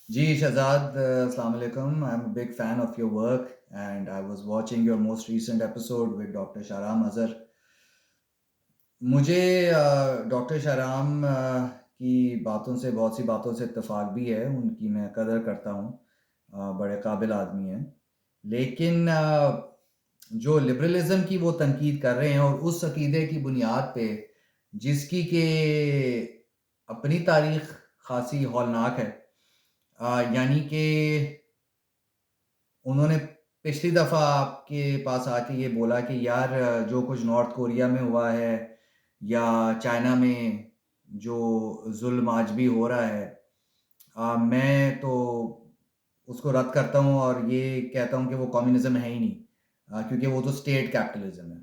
Ji Shahzad, Assalamu alaikum. I'm a big fan of your work and I was watching your most recent episode with Dr. Shahram Azhar. मुझे doctor Shahram की बातों से बहुत सी बातों से इत्तेफाक भी है, उनकी मैं कदर करता हूँ। बड़े काबिल आदमी हैं। लेकिन जो लिबरलिज़्म की वो तनकीद कर रहे हैं और उस अकीदे की बुनियाद पे जिसकी कि अपनी तारीख़ ख़ासी हौलनाक है। यानी कि उन्होंने पिछली दफ़ा आपके पास आके ये बोला कि यार जो कुछ नॉर्थ कोरिया में हुआ है या चाइना में जो ज़ुल्म आज भी हो रहा है, मैं तो उसको रद्द करता हूँ और ये कहता हूँ कि वो कम्युनिज़्म है ही नहीं, क्योंकि वो तो स्टेट कैपिटलिज़्म है।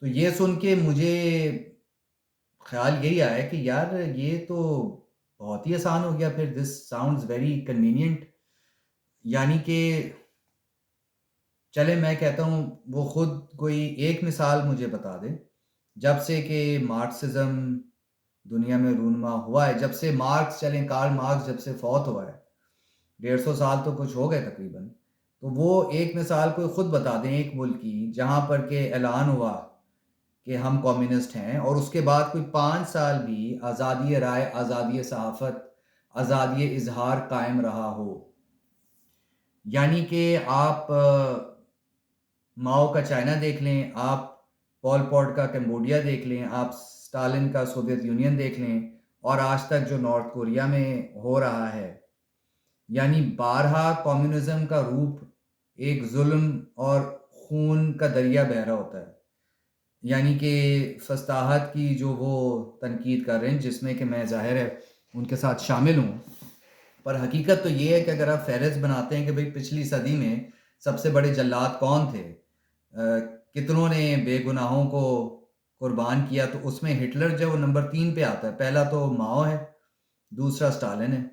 तो ये सुन के मुझे ख़्याल यही आया कि यार ये तो बहुत ही आसान हो गया फिर, दिस साउंड्स वेरी कन्वीनिएंट। यानी कि चले मैं कहता हूँ वो खुद कोई एक मिसाल मुझे बता दें, जब से कि मार्क्सिज़्म दुनिया में रूनुमा हुआ है, जब से मार्क्स चलें कार्ल मार्क्स जब से फ़ौत हुआ है, 150 साल तो कुछ हो गए तकरीबन। तो वो एक मिसाल कोई खुद बता दें एक मुल्क की, जहाँ पर के ऐलान हुआ कि हम कम्युनिस्ट हैं और उसके बाद कोई 5 साल भी आज़ादी राय, आज़ादी सहाफ़त, आज़ादी इज़हार कायम रहा हो। यानी कि आप माओ का चाइना देख लें, आप पॉल पॉट का कंबोडिया देख लें, आप स्टालिन का सोवियत यूनियन देख लें और आज तक जो नॉर्थ कोरिया में हो रहा है। यानी बारहा कम्युनिज़्म का रूप एक ज़ुल्म और खून का दरिया बह रहा होता है। यानी कि फ़स्ताहत की जो वो तनकीद कर रहे हैं, जिसमें कि मैं ज़ाहिर है उनके साथ शामिल हूँ। पर हकीकत तो ये है कि अगर आप फ़हरिस्त बनाते हैं कि भई पिछली सदी में सबसे बड़े जल्लाद कौन थे? कितनों ने बेगुनाहों को कुर्बान किया, तो उसमें हिटलर जो नंबर 3 पे आता है। पहला तो माओ है, दूसरा स्टालिन है।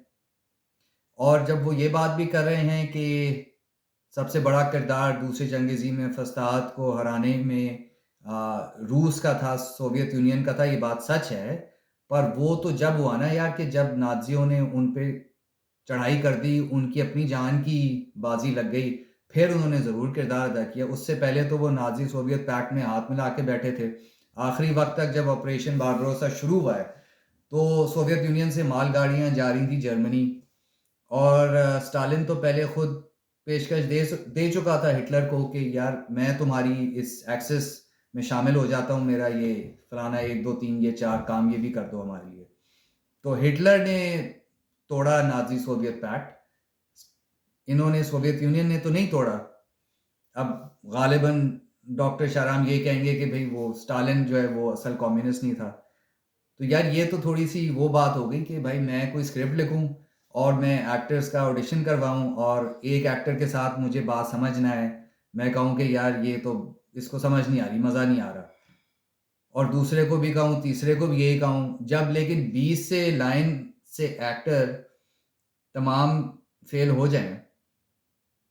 और जब वो ये बात भी कर रहे हैं कि सबसे बड़ा किरदार दूसरी जंग अज़ीम में फ़स्ताहत को हराने में रूस का था, सोवियत यूनियन का था, ये बात सच है। पर वो तो जब हुआ ना यार कि जब नाज़ियों ने उन पे चढ़ाई कर दी, उनकी अपनी जान की बाज़ी लग गई, फिर उन्होंने ज़रूर किरदार अदा किया। उससे पहले तो वो नाज़ी सोवियत पैक्ट में हाथ मिला के बैठे थे। आखिरी वक़्त तक जब ऑपरेशन बारबारोसा शुरू हुआ है, तो सोवियत यूनियन से मालगाड़ियाँ जा रही थी जर्मनी और स्टालिन तो पहले खुद पेशकश दे चुका था हिटलर को कि यार मैं तुम्हारी इस एक्सिस में शामिल हो जाता हूँ, मेरा ये फलाना 1, 2, 3 ये 4 काम ये भी कर दो हमारे लिए। तो हिटलर ने तोड़ा नाज़ी सोवियत पैक्ट, इन्होंने सोवियत यूनियन ने तो नहीं तोड़ा। अब गालिबन डॉक्टर शाहराम ये कहेंगे कि भई वो स्टालिन जो है वो असल कम्युनिस्ट नहीं था। तो यार ये तो थोड़ी-सी वो बात हो गई कि भाई मैं कोई स्क्रिप्ट लिखूँ और मैं एक्टर्स का ऑडिशन करवाऊँ और एक एक्टर के साथ मुझे बात समझ ना आए। मैं कहूँ कि यार ये तो इसको समझ नहीं आ रही, मज़ा नहीं आ रहा। और दूसरे को भी कहूँ, तीसरे को भी यही कहूँ। जब लेकिन 20 से लाइन से एक्टर तमाम फ़ेल हो जाएँ,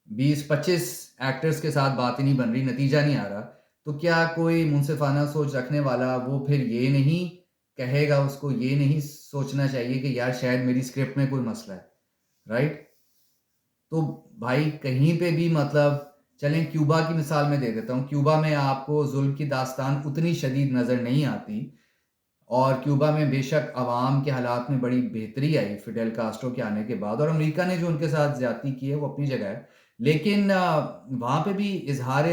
20-25 एक्टर्स के साथ बात ही नहीं बन रही, नतीजा नहीं आ रहा, तो क्या कोई मुनसिफ़ाना सोच रखने वाला वो फिर ये नहीं कहेगा, उसको ये नहीं सोचना चाहिए कि यार शायद मेरी स्क्रिप्ट में कोई मसला है, राइट? तो भाई कहीं पे भी मतलब चलें क्यूबा की मिसाल मैं दे देता हूँ। क्यूबा में आपको ज़ुल्म की दास्तान उतनी शदीद नज़र नहीं आती और क्यूबा में बेशक अवाम के हालात में बड़ी बेहतरी आई फिडेल कास्ट्रो के आने के बाद और अमेरिका ने जो उनके साथ ज़्यादती की है वो अपनी जगह है। लेकिन वहाँ पे भी इज़हार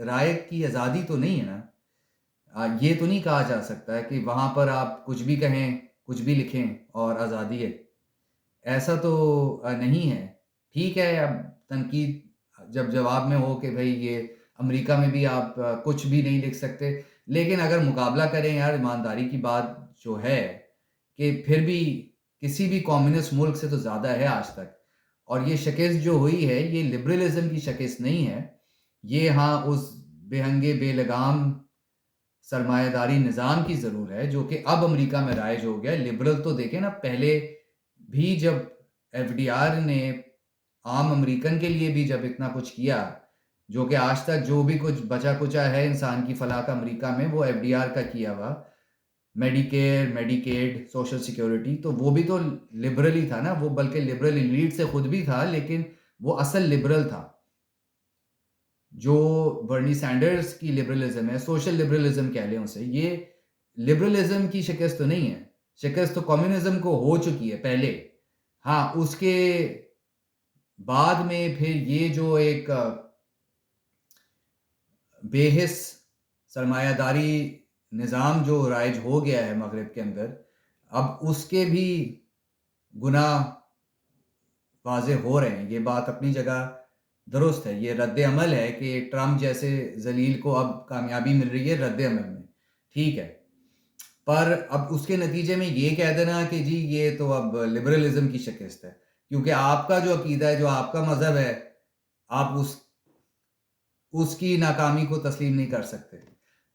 राय की आज़ादी तो नहीं है ना। ये तो नहीं कहा जा सकता है कि वहाँ पर आप कुछ भी कहें, कुछ भी लिखें और आज़ादी है। ऐसा तो नहीं है। ठीक है, अब तनकीद जब जवाब में हो कि भई ये अमेरिका में भी आप कुछ भी नहीं लिख सकते। लेकिन अगर मुकाबला करें यार ईमानदारी की बात जो है कि फिर भी किसी भी कम्युनिस्ट मुल्क से तो ज़्यादा है आज तक। और ये शिकस्त जो हुई है ये लिबरलिज़्म की शिकस्त नहीं है। ये हाँ उस बेहंगे बेलगाम सरमायादारी निज़ाम की ज़रूर है जो कि अब अमेरिका में राइज हो गया है। लिबरल तो देखें ना पहले भी जब एफडीआर ने आम अमेरिकन के लिए भी जब इतना कुछ किया, जो कि आज तक जो भी कुछ बचा-कुचा है इंसान की फलाह का अमेरिका में वो एफडीआर का किया हुआ। میڈیکیئر، میڈیکیڈ، سوشل سیکیورٹی، تو وہ بھی تو لبرل ہی تھا نا، وہ بلکہ لبرل ایلیٹ سے خود بھی تھا، لیکن وہ اصل لبرل تھا. جو برنی سینڈرز کی لبرلزم ہے، سوشل لبرلزم کہہ لیں اسے، یہ لبرلزم کی شکست تو نہیں ہے، شکست تو کمیونزم کو ہو چکی ہے پہلے. ہاں، اس کے بعد میں پھر یہ جو ایک بے حس سرمایہ داری نظام جو رائج ہو گیا ہے مغرب کے اندر، اب اس کے بھی گناہ واضح ہو رہے ہیں. یہ بات اپنی جگہ درست ہے، یہ رد عمل ہے کہ ٹرمپ جیسے ذلیل کو اب کامیابی مل رہی ہے رد عمل میں، ٹھیک ہے، پر اب اس کے نتیجے میں یہ کہہ دینا کہ جی یہ تو اب لبرلزم کی شکست ہے، کیونکہ آپ کا جو عقیدہ ہے، جو آپ کا مذہب ہے، آپ اس کی ناکامی کو تسلیم نہیں کر سکتے.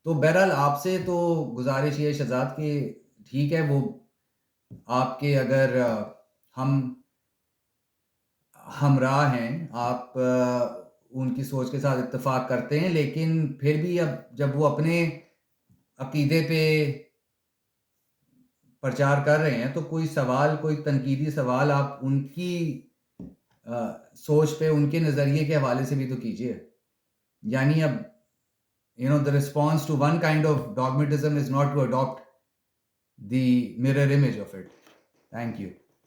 تو بہرحال آپ سے تو گزارش یہ شہزاد کہ ٹھیک ہے، وہ آپ کے اگر ہم ہمراہ ہیں، آپ ان کی سوچ کے ساتھ اتفاق کرتے ہیں، لیکن پھر بھی اب جب وہ اپنے عقیدے پہ پرچار کر رہے ہیں تو کوئی سوال، کوئی تنقیدی سوال آپ ان کی سوچ پہ، ان کے نظریے کے حوالے سے بھی تو کیجیے. یعنی اب the response to one kind of dogmatism is not to adopt the mirror image of it. Thank you.